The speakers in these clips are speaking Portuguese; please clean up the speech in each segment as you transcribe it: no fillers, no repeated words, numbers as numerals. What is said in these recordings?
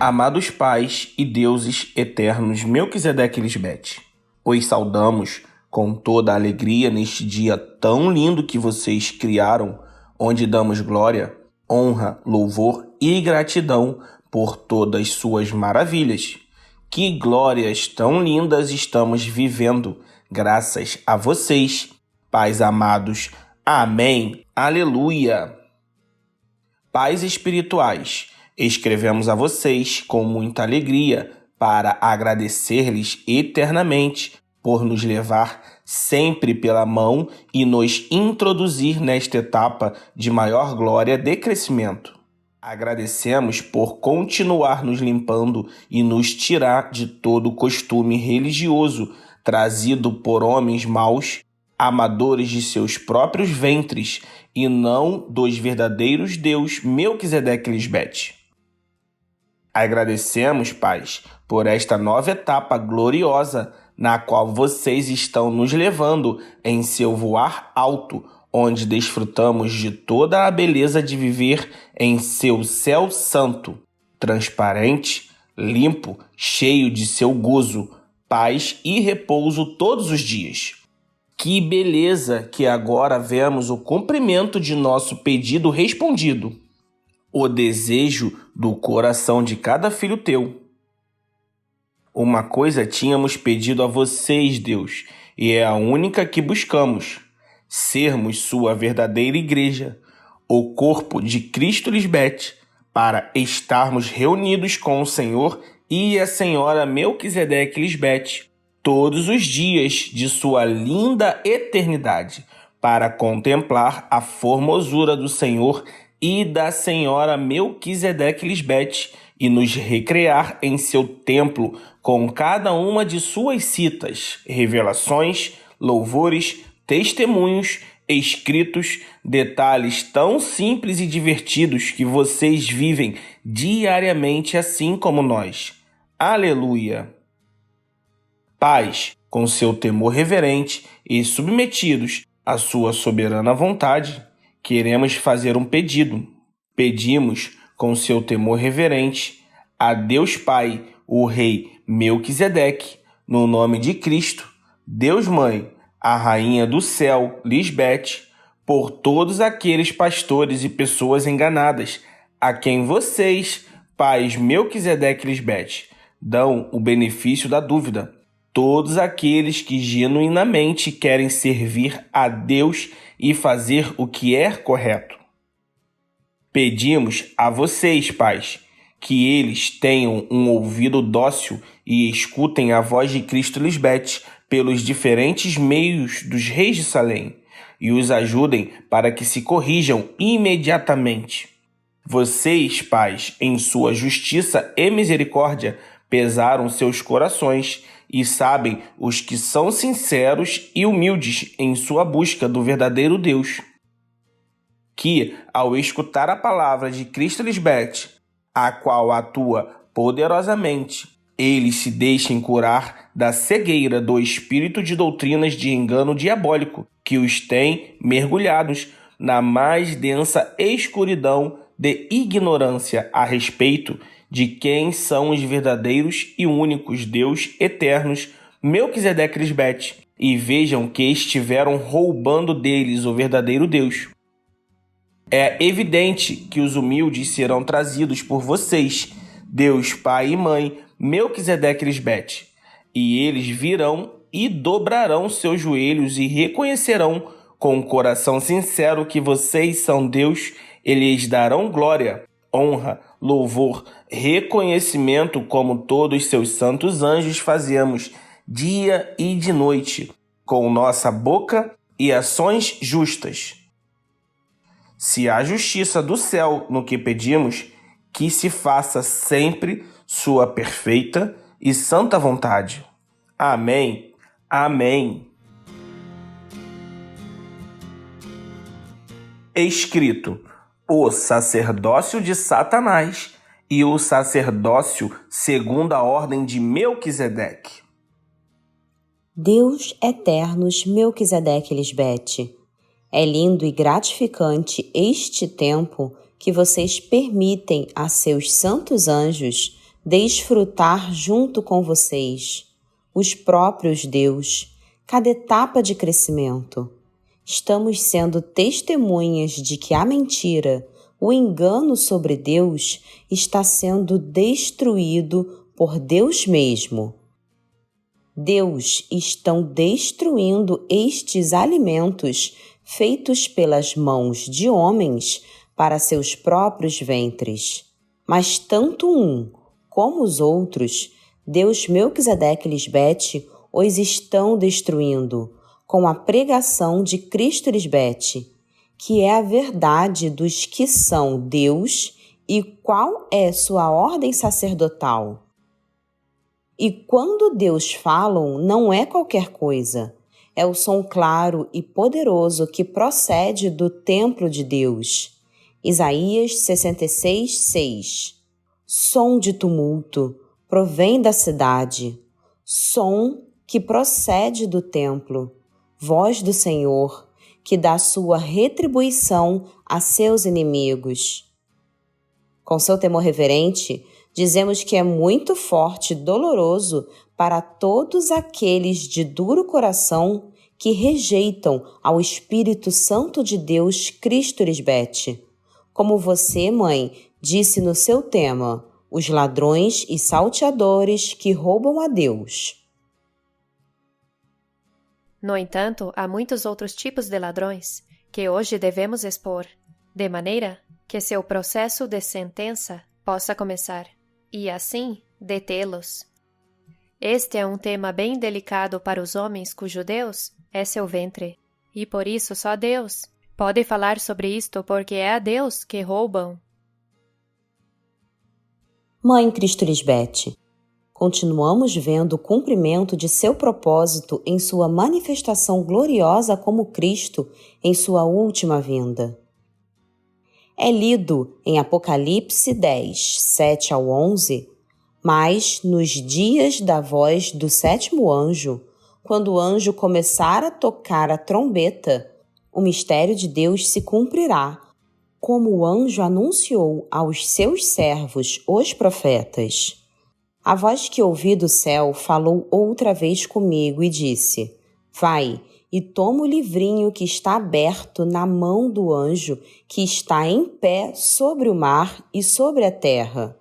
Amados pais e deuses eternos Melquisedeque e Lisbete, os saudamos com toda a alegria neste dia tão lindo que vocês criaram, onde damos glória, honra, louvor e gratidão por todas suas maravilhas. Que glórias tão lindas estamos vivendo, graças a vocês, pais amados. Amém. Aleluia. Pais espirituais, escrevemos a vocês com muita alegria para agradecer-lhes eternamente por nos levar sempre pela mão e nos introduzir nesta etapa de maior glória de crescimento. Agradecemos por continuar nos limpando e nos tirar de todo costume religioso trazido por homens maus, amadores de seus próprios ventres e não dos verdadeiros Deus Melquisedeque e Lisbete. Agradecemos, pais, por esta nova etapa gloriosa na qual vocês estão nos levando em seu voar alto, onde desfrutamos de toda a beleza de viver em seu céu santo, transparente, limpo, cheio de seu gozo, paz e repouso todos os dias. Que beleza que agora vemos o cumprimento de nosso pedido respondido, o desejo do coração de cada filho teu. Uma coisa tínhamos pedido a vocês, Deus, e é a única que buscamos: sermos sua verdadeira igreja, o corpo de Cristo Lisbete, para estarmos reunidos com o Senhor e a Senhora Melquisedeque Lisbete todos os dias de sua linda eternidade, para contemplar a formosura do Senhor e da Senhora Melquisedeque Lisbete e nos recrear em seu templo com cada uma de suas citas, revelações, louvores, testemunhos, escritos, detalhes tão simples e divertidos que vocês vivem diariamente assim como nós. Aleluia! Pais, com seu temor reverente e submetidos à sua soberana vontade, queremos fazer um pedido. Pedimos, com seu temor reverente, a Deus Pai, o Rei Melquisedeque, no nome de Cristo, Deus Mãe, a Rainha do Céu, Lisbete, por todos aqueles pastores e pessoas enganadas, a quem vocês, pais Melquisedeque e Lisbete, dão o benefício da dúvida, todos aqueles que genuinamente querem servir a Deus e fazer o que é correto. Pedimos a vocês, pais, que eles tenham um ouvido dócil e escutem a voz de Cristo Lisbete pelos diferentes meios dos reis de Salém e os ajudem para que se corrijam imediatamente. Vocês, pais, em sua justiça e misericórdia, pesaram seus corações e sabem os que são sinceros e humildes em sua busca do verdadeiro Deus. Que, ao escutar a palavra de Cristo Lisbete, a qual atua poderosamente, eles se deixem curar da cegueira do espírito de doutrinas de engano diabólico que os tem mergulhados na mais densa escuridão de ignorância a respeito de quem são os verdadeiros e únicos Deus eternos Melquisedeque e Lisbete, e vejam que estiveram roubando deles o verdadeiro Deus. É evidente que os humildes serão trazidos por vocês, Deus Pai e Mãe Melquisedeque e Lisbete, e eles virão e dobrarão seus joelhos e reconhecerão com o coração sincero que vocês são Deus, e lhes darão glória, honra, louvor, reconhecimento como todos seus santos anjos fazemos dia e de noite, com nossa boca e ações justas. Se há justiça do céu no que pedimos, que se faça sempre sua perfeita e santa vontade. Amém. Amém. Escrito: o sacerdócio de Satanás e o sacerdócio segundo a ordem de Melquisedeque. Deus eternos Melquisedeque Lisbete, é lindo e gratificante este tempo que vocês permitem a seus santos anjos desfrutar junto com vocês, os próprios Deus, cada etapa de crescimento. Estamos sendo testemunhas de que a mentira, o engano sobre Deus está sendo destruído por Deus mesmo. Deus estão destruindo estes alimentos feitos pelas mãos de homens para seus próprios ventres. Mas tanto um como os outros, Deus Melquisedeque Lisbete os estão destruindo com a pregação de Cristo Lisbete, que é a verdade dos que são Deus e qual é sua ordem sacerdotal. E quando Deus falam, não é qualquer coisa. É o som claro e poderoso que procede do templo de Deus. Isaías 66, 6. Som de tumulto provém da cidade. Som que procede do templo. Voz do Senhor, que dá sua retribuição a seus inimigos. Com seu temor reverente, dizemos que é muito forte e doloroso para todos aqueles de duro coração que rejeitam ao Espírito Santo de Deus Cristo Lisbete. Como você, mãe, disse no seu tema, os ladrões e salteadores que roubam a Deus. No entanto, há muitos outros tipos de ladrões que hoje devemos expor, de maneira que seu processo de sentença possa começar, e assim detê-los. Este é um tema bem delicado para os homens cujo Deus é seu ventre, e por isso só Deus pode falar sobre isto, porque é a Deus que roubam. Mãe Cristo Lisbete, continuamos vendo o cumprimento de seu propósito em sua manifestação gloriosa como Cristo em sua última vinda. É lido em Apocalipse 10, 7 ao 11, mas nos dias da voz do sétimo anjo, quando o anjo começar a tocar a trombeta, o mistério de Deus se cumprirá, como o anjo anunciou aos seus servos, os profetas. A voz que ouvi do céu falou outra vez comigo e disse: Vai e toma o livrinho que está aberto na mão do anjo que está em pé sobre o mar e sobre a terra.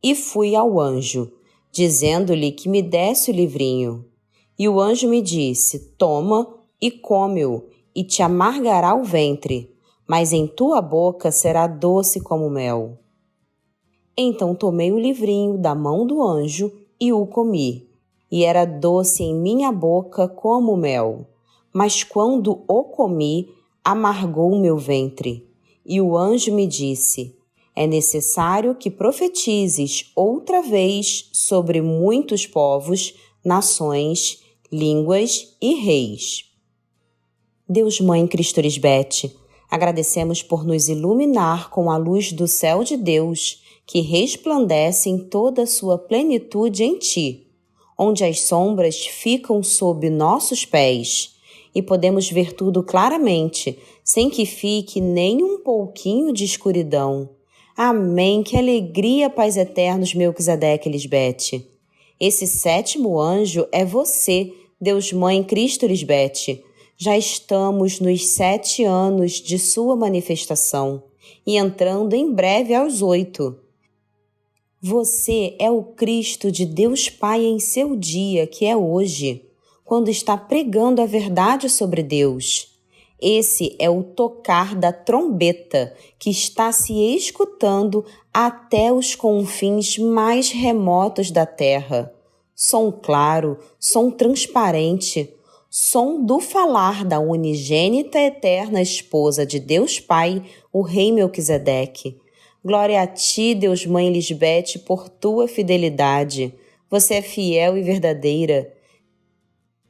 E fui ao anjo, dizendo-lhe que me desse o livrinho. E o anjo me disse: Toma e come-o, e te amargará o ventre, mas em tua boca será doce como mel. Então tomei o livrinho da mão do anjo e o comi, e era doce em minha boca como mel. Mas quando o comi, amargou o meu ventre. E o anjo me disse: É necessário que profetizes outra vez sobre muitos povos, nações, línguas e reis. Deus Mãe Cristo Lisbete, agradecemos por nos iluminar com a luz do céu de Deus, que resplandece em toda a sua plenitude em Ti, onde as sombras ficam sob nossos pés, e podemos ver tudo claramente, sem que fique nem um pouquinho de escuridão. Amém, que alegria, paz eternos, Melquisedeque Lisbete. Esse sétimo anjo é você, Deus Mãe Cristo Lisbete. Já estamos nos 7 anos de sua manifestação e entrando em breve aos 8. Você é o Cristo de Deus Pai em seu dia, que é hoje, quando está pregando a verdade sobre Deus. Esse é o tocar da trombeta que está se escutando até os confins mais remotos da terra. Som claro, som transparente, som do falar da unigênita eterna esposa de Deus Pai, o Rei Melquisedeque. Glória a ti, Deus Mãe Lisbete, por tua fidelidade. Você é fiel e verdadeira.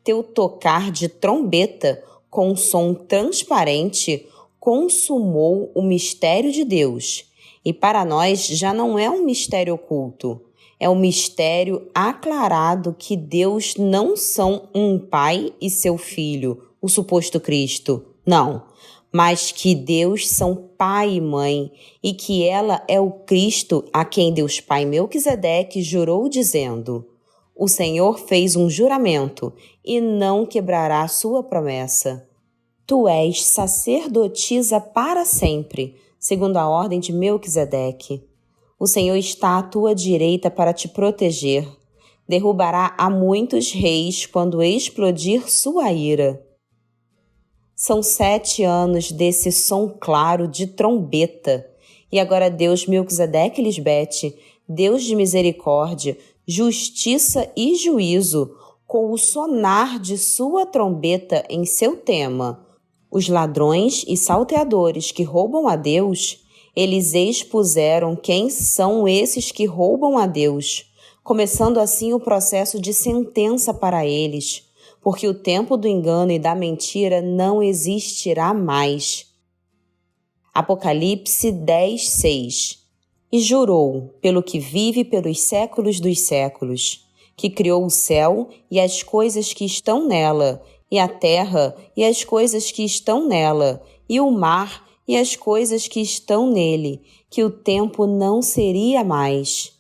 Teu tocar de trombeta, com som transparente, consumou o mistério de Deus, E para nós já não é um mistério oculto, é um mistério aclarado que Deus não são um pai e seu filho, o suposto Cristo. Não, mas que Deus são pai e mãe e que ela é o Cristo a quem Deus Pai Melquisedeque jurou dizendo: o Senhor fez um juramento e não quebrará sua promessa. Tu és sacerdotisa para sempre, segundo a ordem de Melquisedeque. O Senhor está à tua direita para te proteger. Derrubará a muitos reis quando explodir sua ira. São 7 anos desse som claro de trombeta. E agora Deus Melquisedeque Lisbete, Deus de misericórdia, justiça e juízo, com o sonar de sua trombeta em seu tema, os ladrões e salteadores que roubam a Deus, eles expuseram quem são esses que roubam a Deus, começando assim o processo de sentença para eles, porque o tempo do engano e da mentira não existirá mais. Apocalipse 10:6. E jurou, pelo que vive pelos séculos dos séculos, que criou o céu e as coisas que estão nela, e a terra e as coisas que estão nela, e o mar e as coisas que estão nele, que o tempo não seria mais.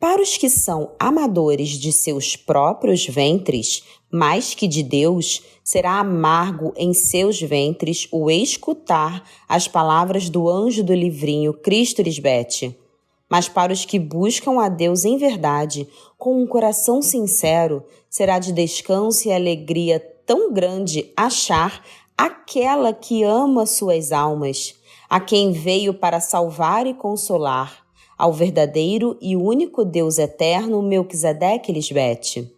Para os que são amadores de seus próprios ventres, mais que de Deus, será amargo em seus ventres o escutar as palavras do anjo do livrinho Cristo Lisbete. Mas para os que buscam a Deus em verdade, com um coração sincero, será de descanso e alegria tão grande achar aquela que ama suas almas, a quem veio para salvar e consolar, ao verdadeiro e único Deus eterno Melquisedeque Lisbete.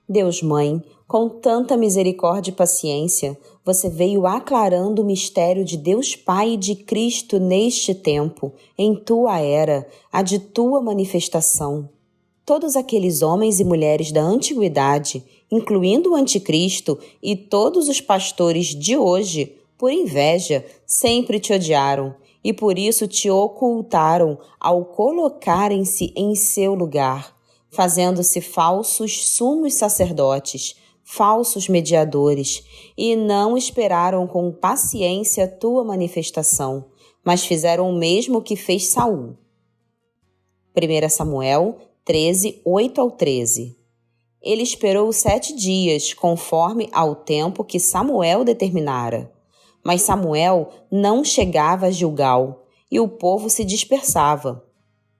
Deus Mãe, com tanta misericórdia e paciência, você veio aclarando o mistério de Deus Pai e de Cristo neste tempo, em tua era, a de tua manifestação. Todos aqueles homens e mulheres da antiguidade, incluindo o anticristo e todos os pastores de hoje, por inveja, sempre te odiaram e por isso te ocultaram ao colocarem-se em seu lugar, fazendo-se falsos sumos sacerdotes, falsos mediadores, e não esperaram com paciência tua manifestação, mas fizeram o mesmo que fez Saul. 1 Samuel 13, 8-13. Ele esperou 7 dias, conforme ao tempo que Samuel determinara. Mas Samuel não chegava a Gilgal, e o povo se dispersava.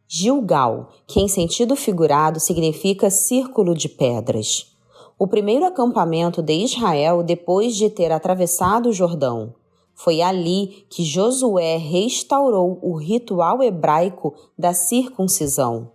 Gilgal, que em sentido figurado significa círculo de pedras. O primeiro acampamento de Israel depois de ter atravessado o Jordão. Foi ali que Josué restaurou o ritual hebraico da circuncisão.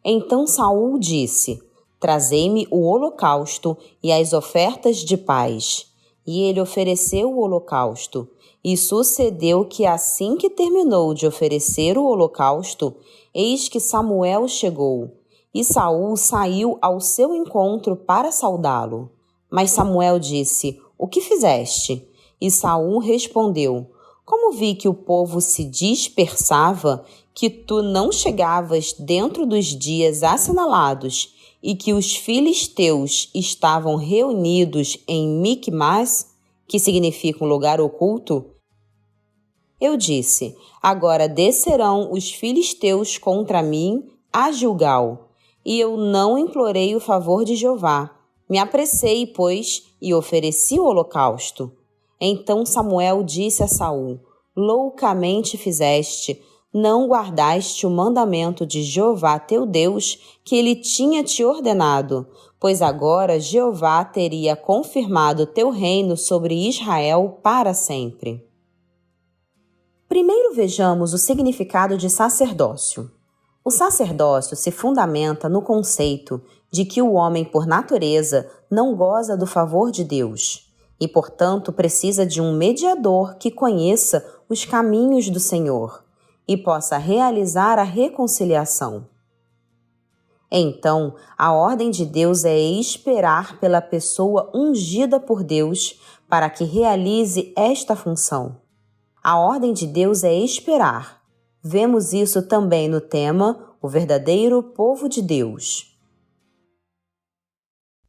Então Saul disse: trazei-me o holocausto e as ofertas de paz. E ele ofereceu o holocausto. E sucedeu que assim que terminou de oferecer o holocausto, eis que Samuel chegou. E Saul saiu ao seu encontro para saudá-lo. Mas Samuel disse: o que fizeste? E Saul respondeu: como vi que o povo se dispersava, que tu não chegavas dentro dos dias assinalados, e que os filisteus estavam reunidos em Micmas, que significa um lugar oculto, eu disse: agora descerão os filisteus contra mim a Gilgal. E eu não implorei o favor de Jeová. Me apressei, pois, e ofereci o holocausto. Então Samuel disse a Saul: loucamente fizeste, não guardaste o mandamento de Jeová teu Deus, que ele tinha te ordenado, pois agora Jeová teria confirmado teu reino sobre Israel para sempre. Primeiro vejamos o significado de sacerdócio. O sacerdócio se fundamenta no conceito de que o homem, por natureza, não goza do favor de Deus e, portanto, precisa de um mediador que conheça os caminhos do Senhor e possa realizar a reconciliação. Então, a ordem de Deus é esperar pela pessoa ungida por Deus para que realize esta função. A ordem de Deus é esperar. Vemos isso também no tema O Verdadeiro Povo de Deus.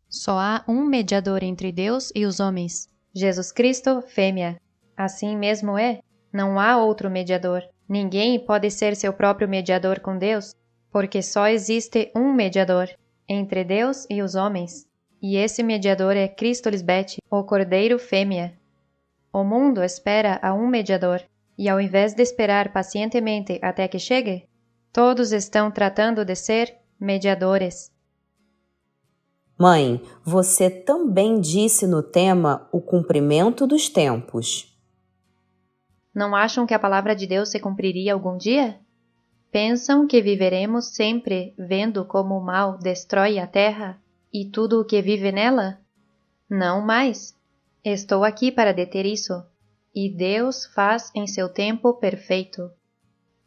Só há um mediador entre Deus e os homens, Jesus Cristo, fêmea. Assim mesmo é, não há outro mediador. Ninguém pode ser seu próprio mediador com Deus, porque só existe um mediador entre Deus e os homens, e esse mediador é Cristo Lisbete, o Cordeiro fêmea. O mundo espera a um mediador, e ao invés de esperar pacientemente até que chegue, todos estão tratando de ser mediadores. Mãe, você também disse no tema o cumprimento dos tempos. Não acham que a palavra de Deus se cumpriria algum dia? Pensam que viveremos sempre vendo como o mal destrói a terra e tudo o que vive nela? Não mais. Estou aqui para deter isso, e Deus faz em seu tempo perfeito.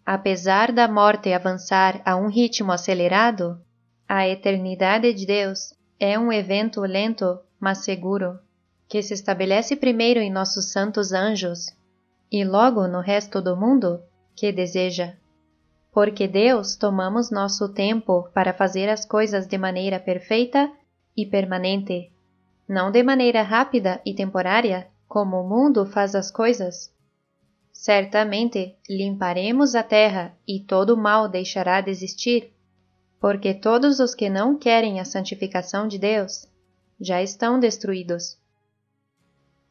Apesar da morte avançar a um ritmo acelerado, a eternidade de Deus é um evento lento, mas seguro, que se estabelece primeiro em nossos santos anjos e logo no resto do mundo que deseja. Porque Deus tomamos nosso tempo para fazer as coisas de maneira perfeita e permanente, não de maneira rápida e temporária, como o mundo faz as coisas. Certamente limparemos a terra e todo o mal deixará de existir, porque todos os que não querem a santificação de Deus já estão destruídos.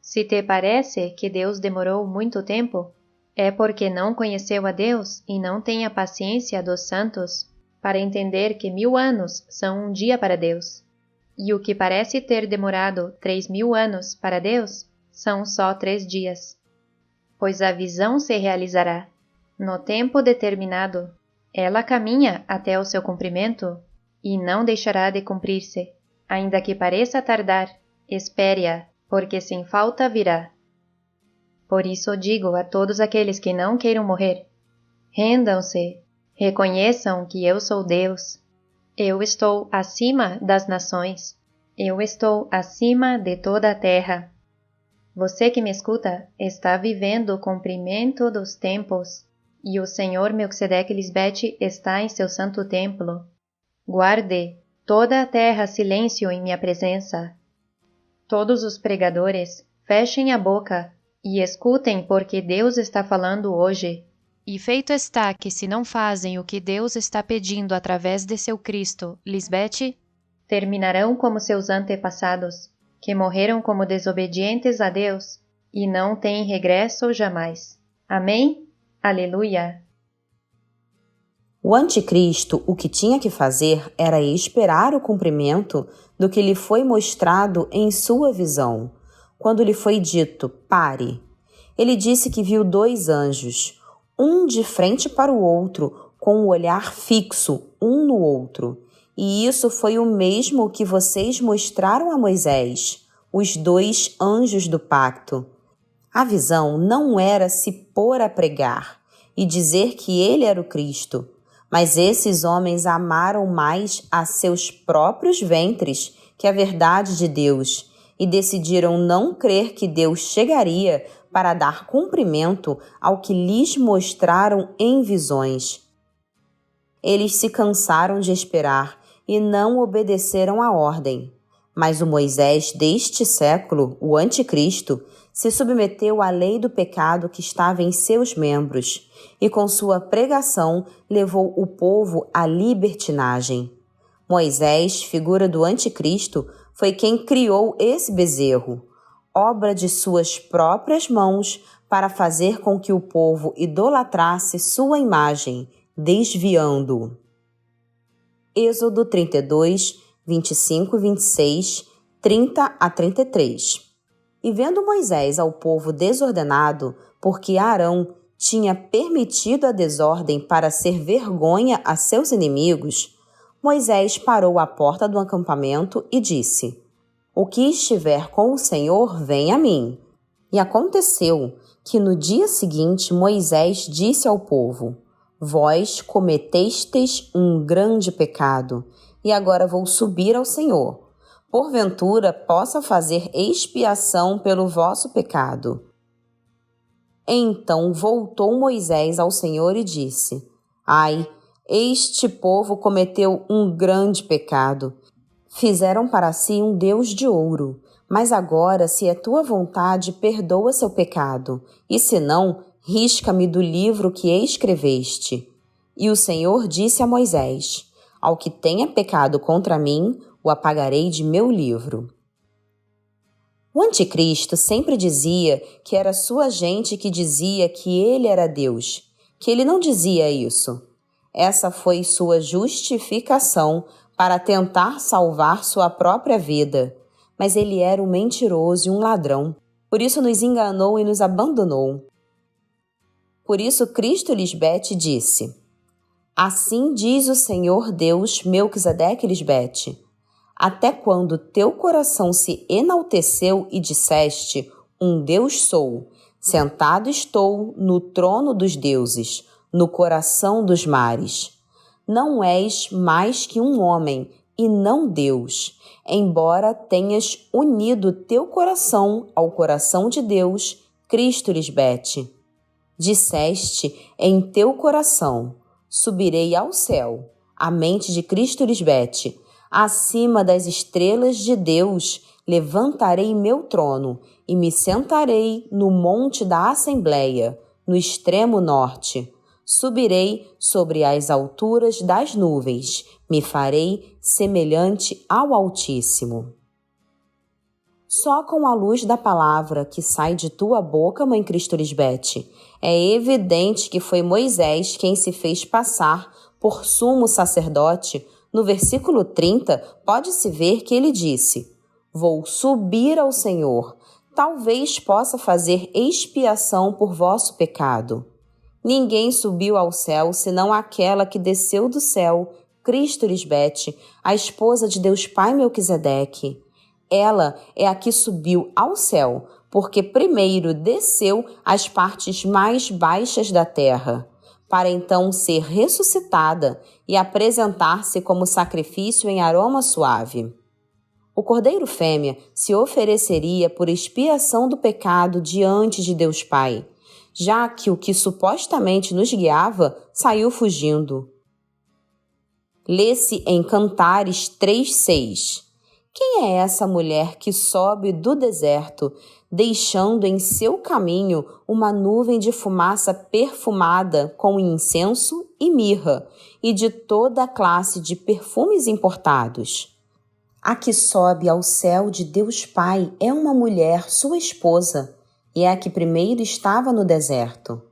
Se te parece que Deus demorou muito tempo, é porque não conheceu a Deus e não tem a paciência dos santos para entender que 1000 anos são um dia para Deus, e o que parece ter demorado 3000 anos para Deus são só 3 dias. Pois a visão se realizará no tempo determinado. Ela caminha até o seu cumprimento e não deixará de cumprir-se. Ainda que pareça tardar, espere-a, porque sem falta virá. Por isso digo a todos aqueles que não queiram morrer: rendam-se, reconheçam que eu sou Deus. Eu estou acima das nações. Eu estou acima de toda a terra. Você que me escuta está vivendo o cumprimento dos tempos, e o Senhor Melquisedeque Lisbete está em seu santo templo. Guarde toda a terra silêncio em minha presença. Todos os pregadores, fechem a boca e escutem porque Deus está falando hoje. E feito está que se não fazem o que Deus está pedindo através de seu Cristo, Lisbete, terminarão como seus antepassados, que morreram como desobedientes a Deus e não têm regresso jamais. Amém? Aleluia! O anticristo o que tinha que fazer era esperar o cumprimento do que lhe foi mostrado em sua visão. Quando lhe foi dito, pare, ele disse que viu 2 anjos, um de frente para o outro, com o olhar fixo um no outro. E isso foi o mesmo que vocês mostraram a Moisés, os 2 anjos do pacto. A visão não era se pôr a pregar e dizer que ele era o Cristo, mas esses homens amaram mais a seus próprios ventres que a verdade de Deus e decidiram não crer que Deus chegaria para dar cumprimento ao que lhes mostraram em visões. Eles se cansaram de esperar e não obedeceram à ordem. Mas o Moisés deste século, o anticristo, se submeteu à lei do pecado que estava em seus membros e com sua pregação levou o povo à libertinagem. Moisés, figura do anticristo, foi quem criou esse bezerro, obra de suas próprias mãos, para fazer com que o povo idolatrasse sua imagem, desviando-o. Êxodo 32, 25 e 26, 30 a 33. E vendo Moisés ao povo desordenado, porque Arão tinha permitido a desordem para ser vergonha a seus inimigos, Moisés parou à porta do acampamento e disse: O que estiver com o Senhor, vem a mim. E aconteceu que no dia seguinte Moisés disse ao povo: Vós cometestes um grande pecado, e agora vou subir ao Senhor. Porventura possa fazer expiação pelo vosso pecado. Então voltou Moisés ao Senhor e disse: Ai, este povo cometeu um grande pecado. Fizeram para si um Deus de ouro. Mas agora, se é tua vontade, perdoa seu pecado, e se não, risca-me do livro que escreveste. E o Senhor disse a Moisés: Ao que tenha pecado contra mim, o apagarei de meu livro. O anticristo sempre dizia que era sua gente que dizia que ele era Deus, que ele não dizia isso. Essa foi sua justificação para tentar salvar sua própria vida. Mas ele era um mentiroso e um ladrão. Por isso nos enganou e nos abandonou. Por isso Cristo Lisbete disse: Assim diz o Senhor Deus Melquisedeque Lisbete: Até quando teu coração se enalteceu e disseste: Um Deus sou, sentado estou no trono dos deuses, no coração dos mares. Não és mais que um homem, e não Deus, embora tenhas unido teu coração ao coração de Deus, Cristo Lisbete. Disseste em teu coração: subirei ao céu, a mente de Cristo Lisbete, acima das estrelas de Deus, levantarei meu trono e me sentarei no monte da Assembleia, no extremo norte. Subirei sobre as alturas das nuvens, me farei semelhante ao Altíssimo. Só com a luz da palavra que sai de tua boca, Mãe Cristo Lisbete, é evidente que foi Moisés quem se fez passar por sumo sacerdote. No versículo 30, pode-se ver que ele disse: Vou subir ao Senhor, talvez possa fazer expiação por vosso pecado. Ninguém subiu ao céu senão aquela que desceu do céu, Cristo Lisbete, a esposa de Deus Pai Melquisedeque. Ela é a que subiu ao céu, porque primeiro desceu às partes mais baixas da terra, para então ser ressuscitada e apresentar-se como sacrifício em aroma suave. O cordeiro fêmea se ofereceria por expiação do pecado diante de Deus Pai, já que o que supostamente nos guiava saiu fugindo. Lê-se em Cantares 3:6. Quem é essa mulher que sobe do deserto, deixando em seu caminho uma nuvem de fumaça perfumada com incenso e mirra e de toda a classe de perfumes importados? A que sobe ao céu de Deus Pai é uma mulher, sua esposa, e é a que primeiro estava no deserto.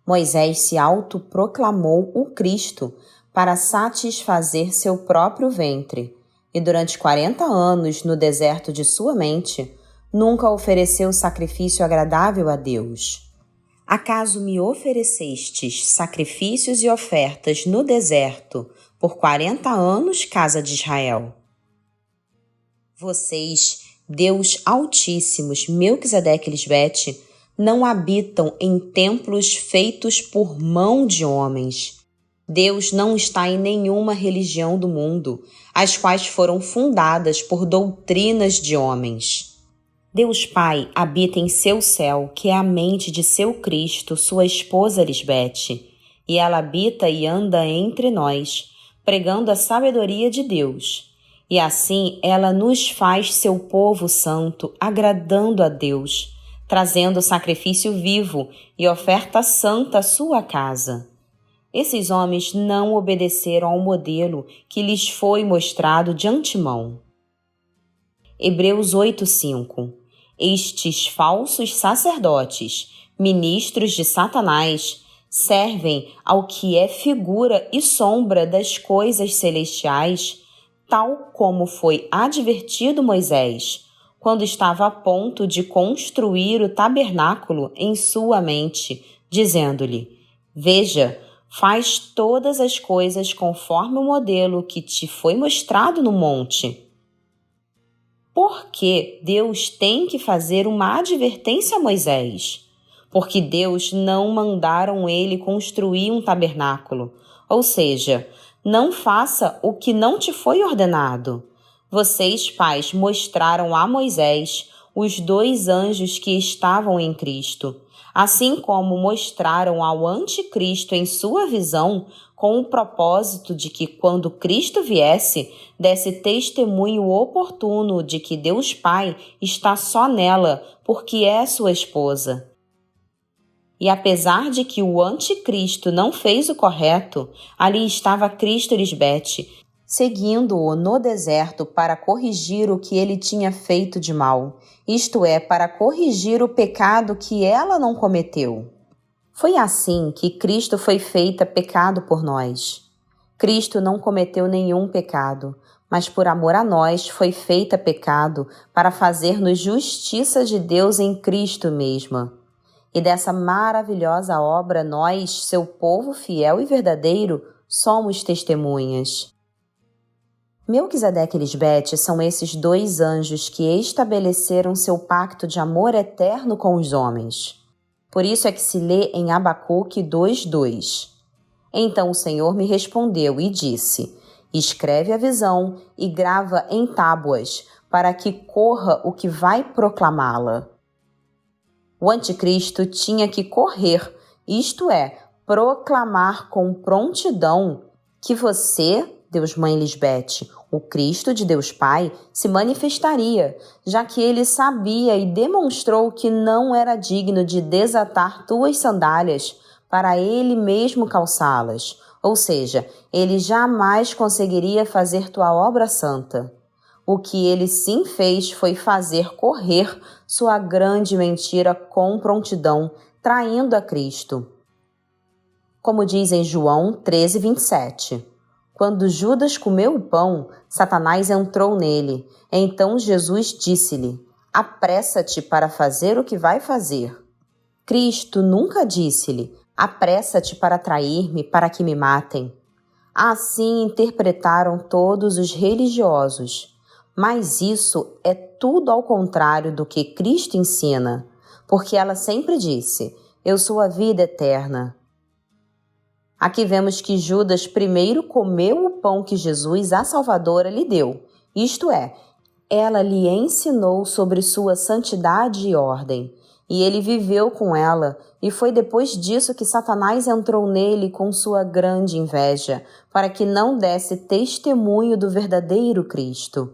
Moisés se autoproclamou o Cristo para satisfazer seu próprio ventre, e durante 40 anos no deserto de sua mente, nunca ofereceu sacrifício agradável a Deus. Acaso me oferecestes sacrifícios e ofertas no deserto por 40 anos, casa de Israel? Vocês, Deus Altíssimos, Melquisedeque Lisbete, não habitam em templos feitos por mão de homens. Deus não está em nenhuma religião do mundo, as quais foram fundadas por doutrinas de homens. Deus Pai habita em seu céu, que é a mente de seu Cristo, sua esposa Lisbete, e ela habita e anda entre nós, pregando a sabedoria de Deus. E assim ela nos faz seu povo santo, agradando a Deus, trazendo sacrifício vivo e oferta santa à sua casa. Esses homens não obedeceram ao modelo que lhes foi mostrado de antemão. Hebreus 8:5. Estes falsos sacerdotes, ministros de Satanás, servem ao que é figura e sombra das coisas celestiais, tal como foi advertido Moisés, quando estava a ponto de construir o tabernáculo em sua mente, dizendo-lhe: Veja, faz todas as coisas conforme o modelo que te foi mostrado no monte. Por que Deus tem que fazer uma advertência a Moisés? Porque Deus não mandaram ele construir um tabernáculo, ou seja, não faça o que não te foi ordenado. Vocês, pais, mostraram a Moisés os 2 anjos que estavam em Cristo, assim como mostraram ao anticristo em sua visão, com o propósito de que, quando Cristo viesse, desse testemunho oportuno de que Deus Pai está só nela, porque é sua esposa. E apesar de que o anticristo não fez o correto, ali estava Cristo Lisbete, seguindo-o no deserto para corrigir o que ele tinha feito de mal, isto é, para corrigir o pecado que ela não cometeu. Foi assim que Cristo foi feita pecado por nós. Cristo não cometeu nenhum pecado, mas por amor a nós foi feita pecado para fazer-nos justiça de Deus em Cristo mesmo. E dessa maravilhosa obra nós, seu povo fiel e verdadeiro, somos testemunhas. Melquisedeque e Lisbete são esses dois anjos que estabeleceram seu pacto de amor eterno com os homens. Por isso é que se lê em Abacuque 2:2. Então o Senhor me respondeu e disse: escreve a visão e grava em tábuas, para que corra o que vai proclamá-la. O anticristo tinha que correr, isto é, proclamar com prontidão que você, Deus Mãe Lisbete, o Cristo de Deus Pai, se manifestaria, já que ele sabia e demonstrou que não era digno de desatar tuas sandálias para ele mesmo calçá-las, ou seja, ele jamais conseguiria fazer tua obra santa. O que ele sim fez foi fazer correr sua grande mentira com prontidão, traindo a Cristo. Como diz em João 13:27. Quando Judas comeu o pão, Satanás entrou nele. Então Jesus disse-lhe: apressa-te para fazer o que vai fazer. Cristo nunca disse-lhe: apressa-te para trair-me, para que me matem. Assim interpretaram todos os religiosos. Mas isso é tudo ao contrário do que Cristo ensina, porque ela sempre disse: eu sou a vida eterna. Aqui vemos que Judas primeiro comeu o pão que Jesus, a Salvadora, lhe deu. Isto é, ela lhe ensinou sobre sua santidade e ordem, e ele viveu com ela, e foi depois disso que Satanás entrou nele com sua grande inveja, para que não desse testemunho do verdadeiro Cristo.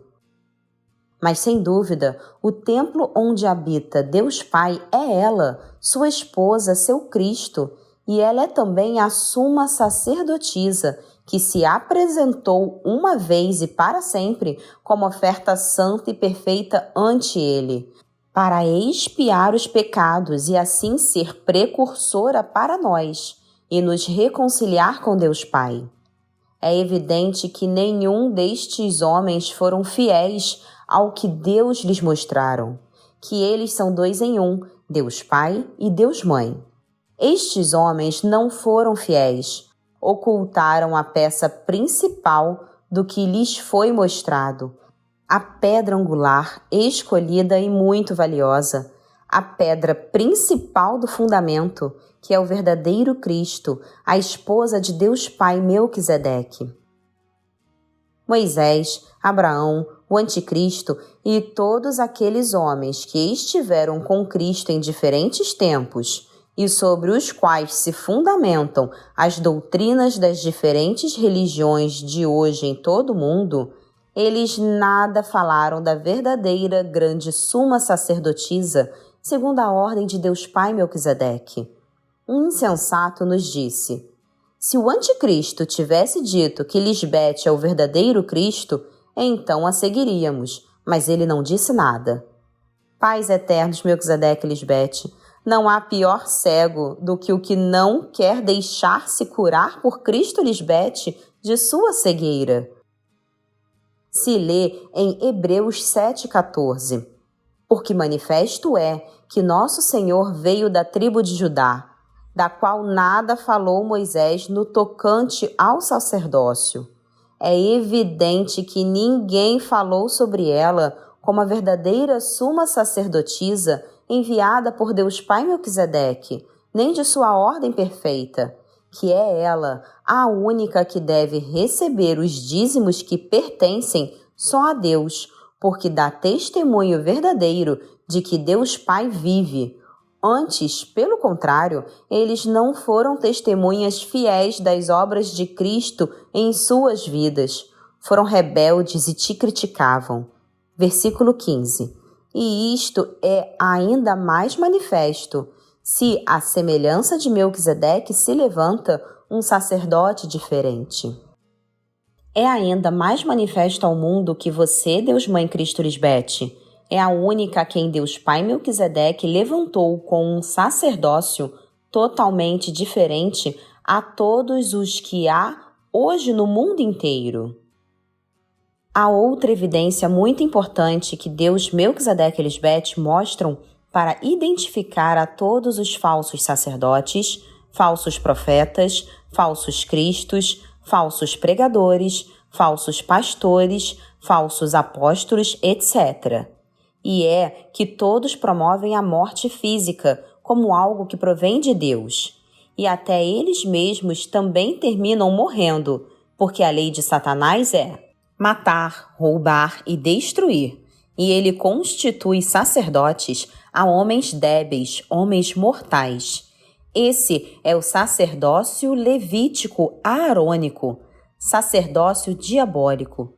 Mas, sem dúvida, o templo onde habita Deus Pai é ela, sua esposa, seu Cristo, e ela é também a suma sacerdotisa, que se apresentou uma vez e para sempre como oferta santa e perfeita ante ele, para expiar os pecados e assim ser precursora para nós e nos reconciliar com Deus Pai. É evidente que nenhum destes homens foram fiéis ao que Deus lhes mostraram, que eles são dois em um, Deus Pai e Deus Mãe. Estes homens não foram fiéis, ocultaram a peça principal do que lhes foi mostrado, a pedra angular escolhida e muito valiosa, a pedra principal do fundamento, que é o verdadeiro Cristo, a esposa de Deus Pai Melquisedeque. Moisés, Abraão, o anticristo e todos aqueles homens que estiveram com Cristo em diferentes tempos e sobre os quais se fundamentam as doutrinas das diferentes religiões de hoje em todo o mundo, eles nada falaram da verdadeira grande suma sacerdotisa segundo a ordem de Deus Pai Melquisedeque. Um insensato nos disse: se o anticristo tivesse dito que Lisbete é o verdadeiro Cristo, então a seguiríamos, mas ele não disse nada. Pais eternos Melquisedeque e Lisbete, não há pior cego do que o que não quer deixar-se curar por Cristo Lisbete de sua cegueira. Se lê em Hebreus 7,14. Porque manifesto é que nosso Senhor veio da tribo de Judá, da qual nada falou Moisés no tocante ao sacerdócio. É evidente que ninguém falou sobre ela como a verdadeira suma sacerdotisa enviada por Deus Pai Melquisedeque, nem de sua ordem perfeita, que é ela a única que deve receber os dízimos que pertencem só a Deus, porque dá testemunho verdadeiro de que Deus Pai vive, Antes, pelo contrário, eles não foram testemunhas fiéis das obras de Cristo em suas vidas. Foram rebeldes e te criticavam. Versículo 15. E isto é ainda mais manifesto, se à semelhança de Melquisedeque se levanta um sacerdote diferente. É ainda mais manifesto ao mundo que você, Deus Mãe Cristo Lisbete, é a única a quem Deus Pai Melquisedeque levantou com um sacerdócio totalmente diferente a todos os que há hoje no mundo inteiro. Há outra evidência muito importante que Deus Melquisedeque e Lisbete mostram para identificar a todos os falsos sacerdotes, falsos profetas, falsos cristos, falsos pregadores, falsos pastores, falsos apóstolos, etc. E é que todos promovem a morte física como algo que provém de Deus. E até eles mesmos também terminam morrendo, porque a lei de Satanás é matar, roubar e destruir. E ele constitui sacerdotes a homens débeis, homens mortais. Esse é o sacerdócio levítico aarônico, sacerdócio diabólico.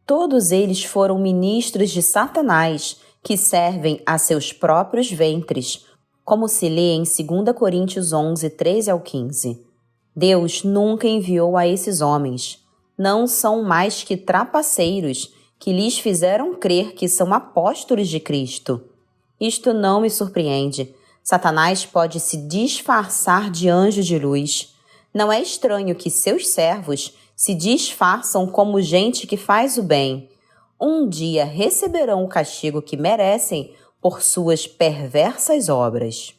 Todos eles foram ministros de Satanás, que servem a seus próprios ventres, como se lê em 2 Coríntios 11, 13 ao 15. Deus nunca enviou a esses homens. Não são mais que trapaceiros que lhes fizeram crer que são apóstolos de Cristo. Isto não me surpreende. Satanás pode se disfarçar de anjo de luz. Não é estranho que seus servos se disfarçam como gente que faz o bem. Um dia receberão o castigo que merecem por suas perversas obras.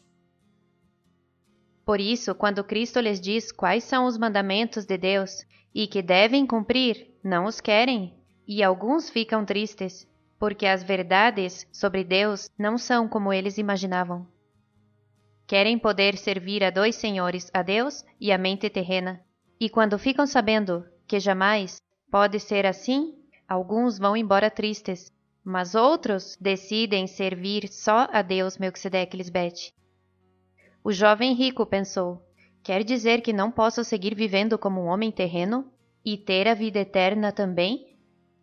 Por isso, quando Cristo lhes diz quais são os mandamentos de Deus e que devem cumprir, não os querem, e alguns ficam tristes, porque as verdades sobre Deus não são como eles imaginavam. Querem poder servir a dois senhores, a Deus e a mente terrena. E quando ficam sabendo que jamais pode ser assim, alguns vão embora tristes, mas outros decidem servir só a Deus Melquisedeque Lisbete. O jovem rico pensou, quer dizer que não posso seguir vivendo como um homem terreno e ter a vida eterna também?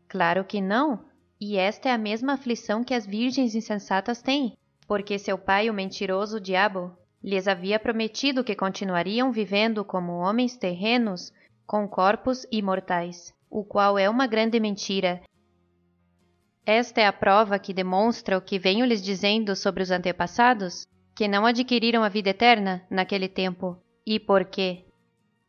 Claro que não, e esta é a mesma aflição que as virgens insensatas têm, porque seu pai, o mentiroso diabo, lhes havia prometido que continuariam vivendo como homens terrenos com corpos imortais, o qual é uma grande mentira. Esta é a prova que demonstra o que venho lhes dizendo sobre os antepassados, que não adquiriram a vida eterna naquele tempo. E por quê?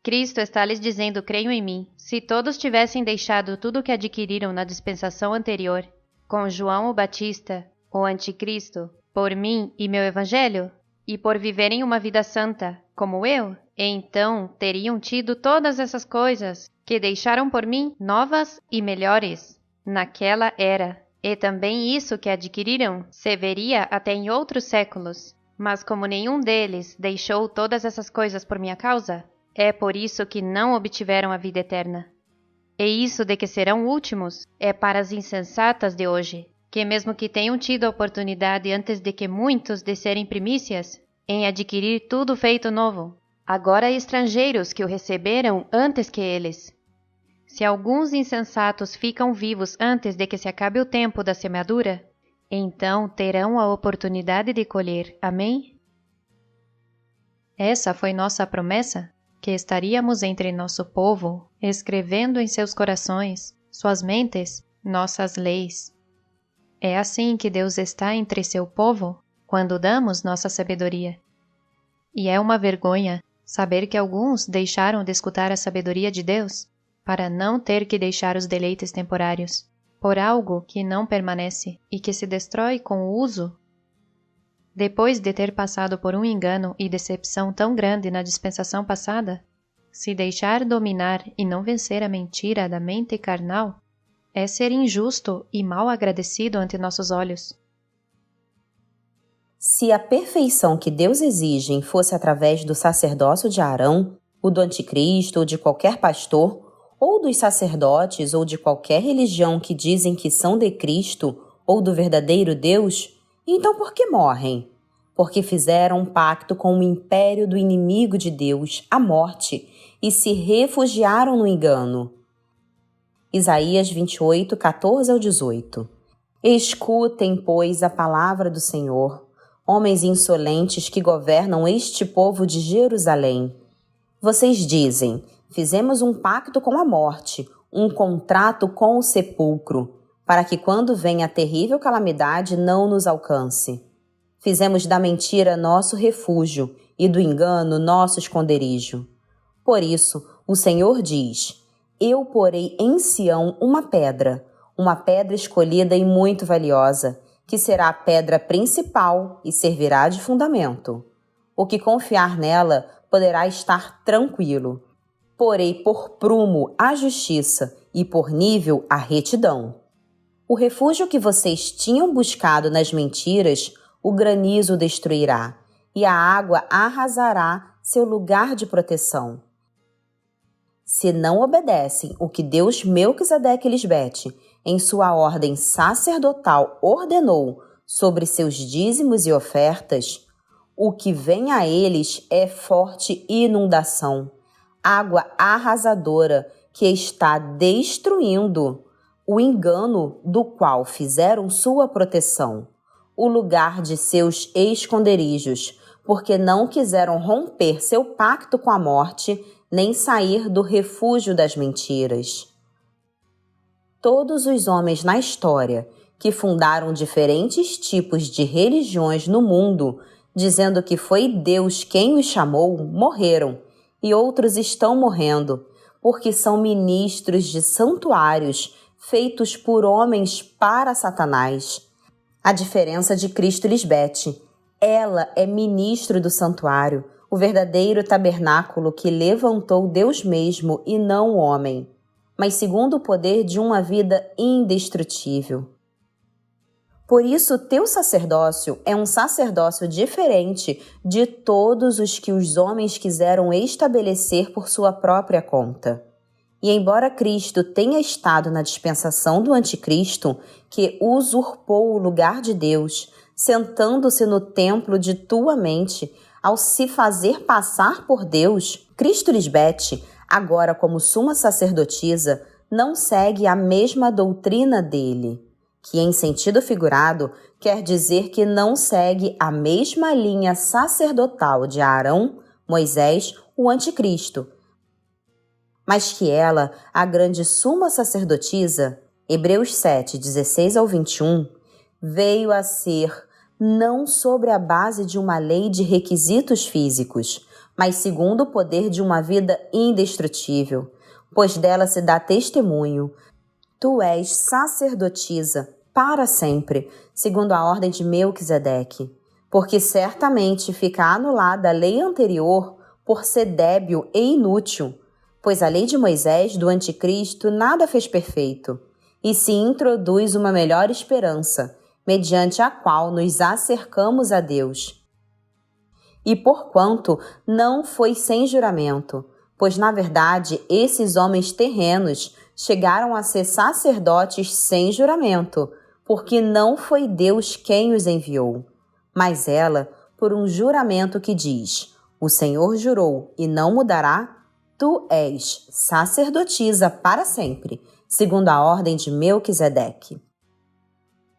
Cristo está lhes dizendo, creio em mim, se todos tivessem deixado tudo o que adquiriram na dispensação anterior, com João o Batista, o anticristo, por mim e meu evangelho, e por viverem uma vida santa, como eu, então teriam tido todas essas coisas que deixaram por mim novas e melhores naquela era. E também isso que adquiriram se veria até em outros séculos. Mas como nenhum deles deixou todas essas coisas por minha causa, é por isso que não obtiveram a vida eterna. E isso de que serão últimos é para as insensatas de hoje, que mesmo que tenham tido a oportunidade antes de que muitos de serem primícias, em adquirir tudo feito novo, agora estrangeiros que o receberam antes que eles. Se alguns insensatos ficam vivos antes de que se acabe o tempo da semeadura, então terão a oportunidade de colher. Amém? Essa foi nossa promessa, que estaríamos entre nosso povo, escrevendo em seus corações, suas mentes, nossas leis. É assim que Deus está entre seu povo, quando damos nossa sabedoria. E é uma vergonha saber que alguns deixaram de escutar a sabedoria de Deus, para não ter que deixar os deleites temporários, por algo que não permanece e que se destrói com o uso. Depois de ter passado por um engano e decepção tão grande na dispensação passada, se deixar dominar e não vencer a mentira da mente carnal, é ser injusto e mal agradecido ante nossos olhos. Se a perfeição que Deus exige fosse através do sacerdócio de Arão, o do anticristo ou de qualquer pastor, ou dos sacerdotes ou de qualquer religião que dizem que são de Cristo ou do verdadeiro Deus, então por que morrem? porque fizeram um pacto com o império do inimigo de Deus, a morte, e se refugiaram no engano. Isaías 28, 14 ao 18. Escutem, pois, a palavra do Senhor, homens insolentes que governam este povo de Jerusalém. Vocês dizem, fizemos um pacto com a morte, um contrato com o sepulcro, para que quando venha a terrível calamidade não nos alcance. Fizemos da mentira nosso refúgio e do engano nosso esconderijo. Por isso, o Senhor diz, eu porei em Sião uma pedra escolhida e muito valiosa, que será a pedra principal e servirá de fundamento. O que confiar nela poderá estar tranquilo. Porei por prumo a justiça e por nível a retidão. O refúgio que vocês tinham buscado nas mentiras, o granizo destruirá, e a água arrasará seu lugar de proteção. Se não obedecem o que Deus Melquisedeque Lisbete, em sua ordem sacerdotal, ordenou sobre seus dízimos e ofertas, o que vem a eles é forte inundação, água arrasadora que está destruindo o engano do qual fizeram sua proteção, o lugar de seus esconderijos, porque não quiseram romper seu pacto com a morte, nem sair do refúgio das mentiras. Todos os homens na história que fundaram diferentes tipos de religiões no mundo, dizendo que foi Deus quem os chamou, morreram, e outros estão morrendo, porque são ministros de santuários feitos por homens para Satanás. A diferença de Cristo Lisbete, ela é ministro do santuário, o verdadeiro tabernáculo que levantou Deus mesmo e não o homem, mas segundo o poder de uma vida indestrutível. Por isso, teu sacerdócio é um sacerdócio diferente de todos os que os homens quiseram estabelecer por sua própria conta. E embora Cristo tenha estado na dispensação do anticristo, que usurpou o lugar de Deus, sentando-se no templo de tua mente, ao se fazer passar por Deus, Cristo Lisbete, agora como suma sacerdotisa, não segue a mesma doutrina dele, que em sentido figurado quer dizer que não segue a mesma linha sacerdotal de Arão, Moisés, o anticristo, mas que ela, a grande suma sacerdotisa, Hebreus 7, 16 ao 21, veio a ser não sobre a base de uma lei de requisitos físicos, mas segundo o poder de uma vida indestrutível, pois dela se dá testemunho. Tu és sacerdotisa para sempre, segundo a ordem de Melquisedeque, porque certamente fica anulada a lei anterior por ser débil e inútil, pois a lei de Moisés do anticristo nada fez perfeito, e se introduz uma melhor esperança, mediante a qual nos acercamos a Deus. E porquanto não foi sem juramento, pois na verdade esses homens terrenos chegaram a ser sacerdotes sem juramento, porque não foi Deus quem os enviou, mas ela por um juramento que diz, o Senhor jurou e não mudará, tu és sacerdotisa para sempre, segundo a ordem de Melquisedeque.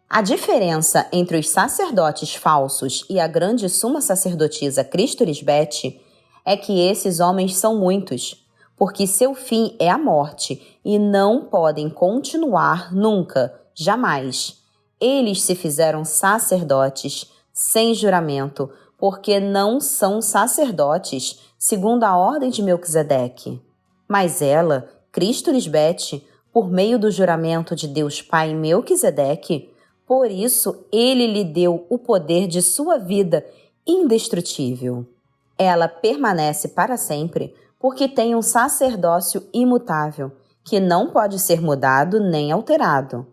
A diferença entre os sacerdotes falsos e a grande suma sacerdotisa Cristo Lisbete é que esses homens são muitos, porque seu fim é a morte e não podem continuar nunca, jamais. Eles se fizeram sacerdotes sem juramento, porque não são sacerdotes segundo a ordem de Melquisedeque. Mas ela, Cristo Lisbete, por meio do juramento de Deus Pai Melquisedeque, por isso, ele lhe deu o poder de sua vida indestrutível. Ela permanece para sempre porque tem um sacerdócio imutável, que não pode ser mudado nem alterado.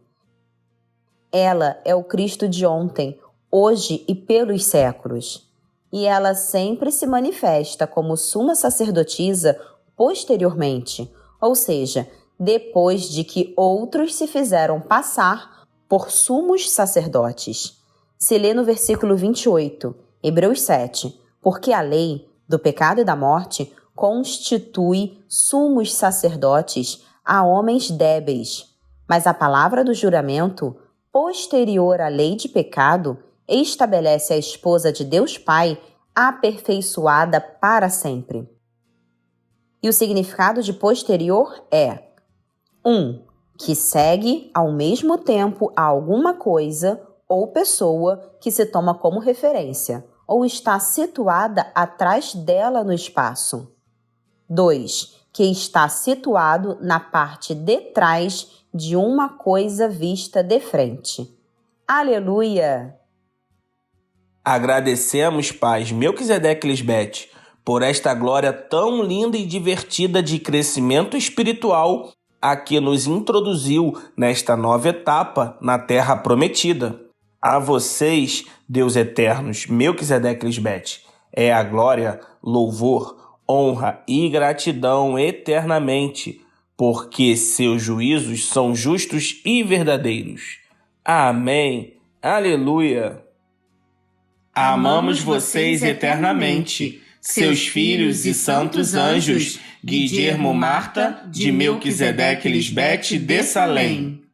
Ela é o Cristo de ontem, hoje e pelos séculos. E ela sempre se manifesta como suma sacerdotisa posteriormente, ou seja, depois de que outros se fizeram passar por sumos sacerdotes. Se lê no versículo 28, Hebreus 7. Porque a lei do pecado e da morte constitui sumos sacerdotes a homens débeis, mas a palavra do juramento, posterior à lei de pecado, estabelece a esposa de Deus Pai aperfeiçoada para sempre. E o significado de posterior é 1. Que segue ao mesmo tempo a alguma coisa ou pessoa que se toma como referência, ou está situada atrás dela no espaço. 2. Que está situado na parte de trás de uma coisa vista de frente. Aleluia! Agradecemos, pais Melquisedeque e Lisbete, por esta glória tão linda e divertida de crescimento espiritual a que nos introduziu nesta nova etapa na Terra Prometida. A vocês, Deus eternos, Melquisedeque e Lisbete, é a glória, louvor, honra e gratidão eternamente, porque seus juízos são justos e verdadeiros. Amém. Aleluia. Amamos vocês eternamente, seus filhos e santos anjos, Guilhermo Marta, de Melquisedeque e Lisbete de Salém.